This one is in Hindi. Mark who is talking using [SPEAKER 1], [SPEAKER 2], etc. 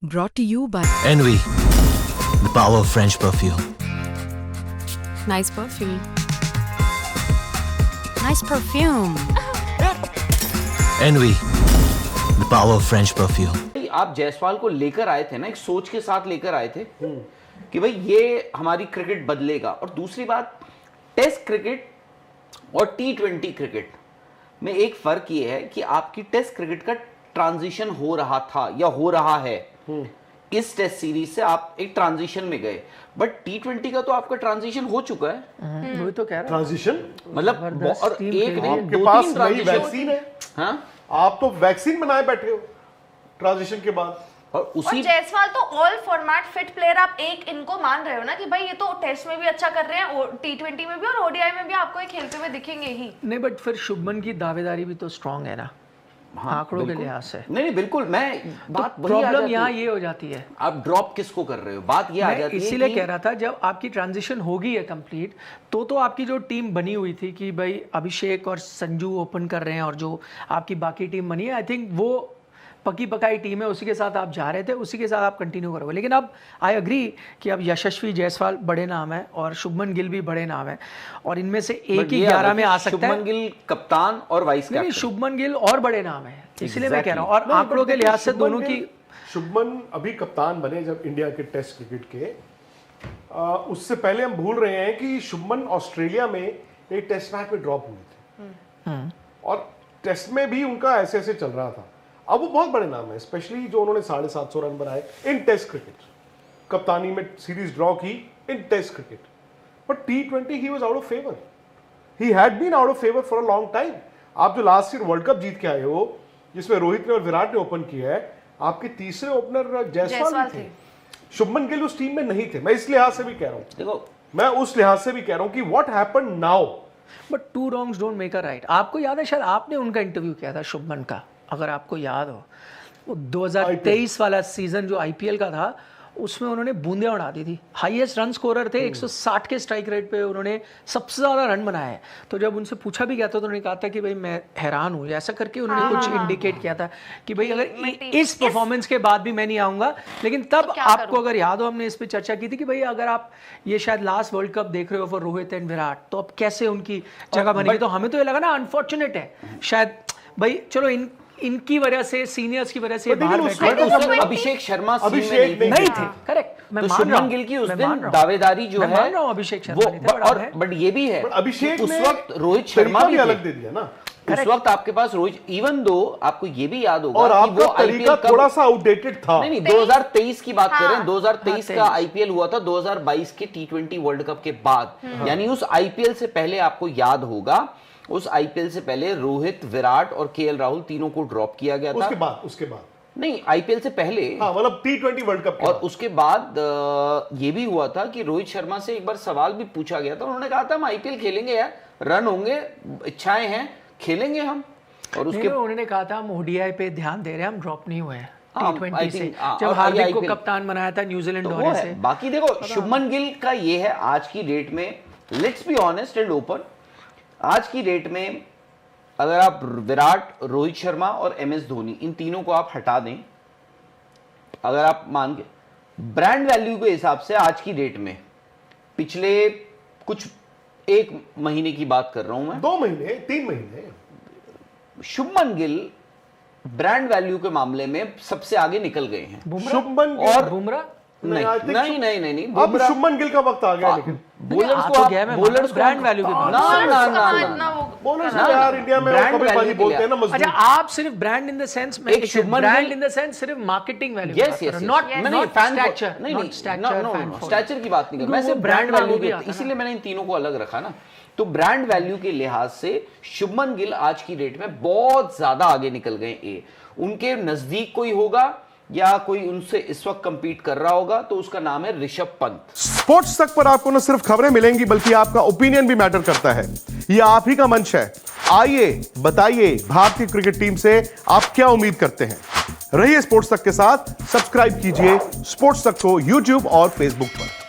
[SPEAKER 1] Brought to you by
[SPEAKER 2] Envy, the power of French perfume.
[SPEAKER 1] Nice perfume. Nice perfume.
[SPEAKER 2] Envy, the power of French perfume.
[SPEAKER 3] आप जायसवाल को लेकर आए थे ना, एक सोच के साथ लेकर आए थे कि भाई ये हमारी क्रिकेट बदलेगा। और दूसरी बात, टेस्ट क्रिकेट और T20 क्रिकेट में एक फर्क ये है कि आपकी टेस्ट क्रिकेट का ट्रांजिशन हो रहा था या हो रहा है। इस टेस्ट सीरीज से आप एक ट्रांजिशन में गए, बट T20 का तो आपका ट्रांजिशन हो चुका है।
[SPEAKER 4] वही तो कह रहा
[SPEAKER 3] ट्रांजिशन मतलब और एक नहीं,
[SPEAKER 5] आपके
[SPEAKER 3] दो
[SPEAKER 5] पास
[SPEAKER 3] तीन
[SPEAKER 5] नई
[SPEAKER 3] ट्रांजिशन
[SPEAKER 5] वैक्सीन है।
[SPEAKER 3] हाँ,
[SPEAKER 5] आप तो वैक्सीन बनाए बैठे हो ट्रांजिशन के बाद।
[SPEAKER 3] और उसी
[SPEAKER 6] जायसवाल तो ऑल फॉर्मेट फिट प्लेयर आप एक इनको मान रहे हो ना कि भाई ये तो टेस्ट में भी अच्छा कर रहे हैं, T20 में भी और ODI में भी आपको ये खेलते हुए दिखेंगे ही।
[SPEAKER 4] नहीं, बट फिर शुभमन की दावेदारी भी तो स्ट्रांग है ना।
[SPEAKER 3] हाँ,
[SPEAKER 4] आंकड़ों के लिहाज से
[SPEAKER 3] नहीं बिल्कुल। मैं बात वही आ
[SPEAKER 4] प्रॉब्लम
[SPEAKER 3] जाती
[SPEAKER 4] यहाँ
[SPEAKER 3] है।
[SPEAKER 4] ये हो जाती है,
[SPEAKER 3] आप ड्रॉप किसको कर रहे हो, बात ये आ
[SPEAKER 4] मैं
[SPEAKER 3] जाती है।
[SPEAKER 4] इसीलिए
[SPEAKER 3] कि
[SPEAKER 4] कह रहा था जब आपकी ट्रांजिशन होगी है कंप्लीट, तो आपकी जो टीम बनी हुई थी कि भाई अभिषेक और संजू ओपन कर रहे हैं और जो आपकी बाकी टीम बनी है, आई थिंक वो पकी पकाई टीम है, उसी के साथ आप जा रहे थे, उसी के साथ आप कंटिन्यू करोगे। लेकिन अब आई एग्री कि अब यशस्वी जायसवाल बड़े नाम है और शुभमन गिल भी बड़े नाम है और इनमें से एक ही 11 में आ सकता है।
[SPEAKER 3] शुभमन गिल कप्तान और वाइस कैप्टन।
[SPEAKER 4] शुभमन गिल और बड़े नाम है, इसलिए मैं कह रहा हूँ। और आंकड़ों के लिहाज से दोनों की,
[SPEAKER 5] शुभमन अभी कप्तान बने जब इंडिया के टेस्ट क्रिकेट के, उससे पहले हम भूल रहे हैं कि शुभमन ऑस्ट्रेलिया में एक टेस्ट मैच में ड्रॉप हुए थे और टेस्ट में भी उनका ऐसे ऐसे चल रहा था। अब वो बहुत बड़े नाम है, स्पेशली जो उन्होंने 750 रन बनाए इन टेस्ट क्रिकेट, कप्तानी में सीरीज ड्रॉ की in test cricket. But T20 he was out of favour, he had been out of favour for a long time. आप जो लास्ट ईयर वर्ल्ड कप जीत के आए हो जिसमें रोहित ने और विराट ने ओपन किया है, आपके तीसरे ओपनर जायसवाल थे। शुभमन गिल उस टीम में नहीं थे। मैं इस लिहाज से भी कह रहा हूं, देखो मैं उस लिहाज से भी कह रहा हूं कि what happened now.
[SPEAKER 4] But two wrongs don't make a right. आपको याद है, शायद आपने उनका इंटरव्यू किया था शुभमन का, अगर आपको याद हो, वो 2023 वाला सीजन जो IPL का था, उसमें उन्होंने बूंदे उड़ा दी थी। हाईएस्ट रन स्कोरर थे, 160 के स्ट्राइक रेट पे उन्होंने सबसे ज्यादा रन बनाए हैं। तो जब उनसे पूछा भी गया था तो उन्होंने कहा था कि भाई मैं हैरान हूँ, ऐसा करके उन्होंने कुछ इंडिकेट किया था कि भाई अगर इस परफॉर्मेंस के बाद भी मैं नहीं आऊंगा। लेकिन तब आपको अगर याद हो, हमने इस पर चर्चा की थी कि भाई अगर आप ये शायद लास्ट वर्ल्ड कप देख रहे हो फॉर रोहित एंड विराट, तो अब कैसे उनकी जगह बनेगी। तो हमें तो ये लगा ना अनफॉर्चुनेट है शायद, भाई चलो इनकी वजह से, सीनियर्स की वजह से बाहर बैठे।
[SPEAKER 3] अभिषेक शर्मा
[SPEAKER 5] अभिषेक
[SPEAKER 4] नहीं थे, करेक्ट।
[SPEAKER 3] तो शुभमन गिल की उस दिन दावेदारी जो है
[SPEAKER 4] अभिषेक शर्मा
[SPEAKER 3] और बट ये भी है,
[SPEAKER 5] अभिषेक
[SPEAKER 3] उस वक्त रोहित शर्मा भी
[SPEAKER 5] अलग दे दिया ना।
[SPEAKER 3] उस वक्त आपके पास रोहित, इवन दो आपको ये भी याद होगा
[SPEAKER 5] और
[SPEAKER 3] कि
[SPEAKER 5] आपका
[SPEAKER 3] वो
[SPEAKER 5] तरीका थोड़ा सा आउटडेटेड था।
[SPEAKER 3] नहीं 2023 की बात कर रहे हैं। 2023 का IPL हुआ था 2022 के T20 वर्ल्ड कप के बाद, यानी उस IPL से पहले आपको याद होगा, उस IPL से पहले रोहित, विराट और KL राहुल तीनों को ड्रॉप किया गया था।
[SPEAKER 5] उसके बाद
[SPEAKER 3] नहीं, IPL से पहले,
[SPEAKER 5] हाँ, मतलब T20 वर्ल्ड कप।
[SPEAKER 3] और उसके बाद ये भी हुआ था कि रोहित शर्मा से एक बार सवाल भी पूछा गया था, उन्होंने कहा था हम IPL खेलेंगे यार, रन होंगे, इच्छाएं हैं, खेलेंगे हम। और उसके
[SPEAKER 4] उन्होंने कहा था हम ODI पे ध्यान दे रहे हैं, हम ड्रॉप नहीं हुए हैं T20 से।
[SPEAKER 3] हाँ,
[SPEAKER 4] जब हार्दिक को कप्तान बनाया था न्यूजीलैंड दौरे से।
[SPEAKER 3] बाकी देखो शुभमन गिल का ये है आज की डेट में, let's be honest and open, आज की डेट में अगर आप विराट, रोहित शर्मा और MS धोनी, इन तीनों को आप हटा दें, अगर आप मान के ब्रांड वैल्यू के हिसाब से आज की डेट में, पिछले कुछ 1 महीने की बात कर रहा हूं मैं,
[SPEAKER 5] 2 महीने 3 महीने,
[SPEAKER 3] शुभमन गिल ब्रांड वैल्यू के मामले में सबसे आगे निकल गए हैं।
[SPEAKER 5] शुभमन
[SPEAKER 3] और
[SPEAKER 4] बुमराह
[SPEAKER 3] नहीं
[SPEAKER 5] अब शुभमन गिल का वक्त आ गया। लेकिन
[SPEAKER 3] बॉलर्स
[SPEAKER 4] ब्रांड वैल्यू के
[SPEAKER 5] बॉलर्स यार इंडिया में कभी बोलते हैं ना मजबूत।
[SPEAKER 4] अच्छा, आप सिर्फ ब्रांड इन द सेंस में, ब्रांड इन द सेंस सिर्फ marketing value, not stature, not
[SPEAKER 3] stature की बात नहीं कर, मैं सिर्फ ब्रांड वैल्यू की, इसीलिए मैंने इन तीनों को अलग रखा ना। तो ब्रांड वैल्यू के लिहाज से शुभमन गिल आज की डेट में बहुत ज्यादा आगे निकल गए। उनके नजदीक कोई होगा या कोई उनसे इस वक्त कंपीट कर रहा होगा तो उसका नाम है ऋषभ पंत।
[SPEAKER 5] स्पोर्ट्स तक पर आपको न सिर्फ खबरें मिलेंगी बल्कि आपका ओपिनियन भी मैटर करता है। ये आप ही का मंच है, आइए बताइए भारतीय क्रिकेट टीम से आप क्या उम्मीद करते हैं। रहिए स्पोर्ट्स तक के साथ, सब्सक्राइब कीजिए स्पोर्ट्स तक को YouTube और Facebook पर।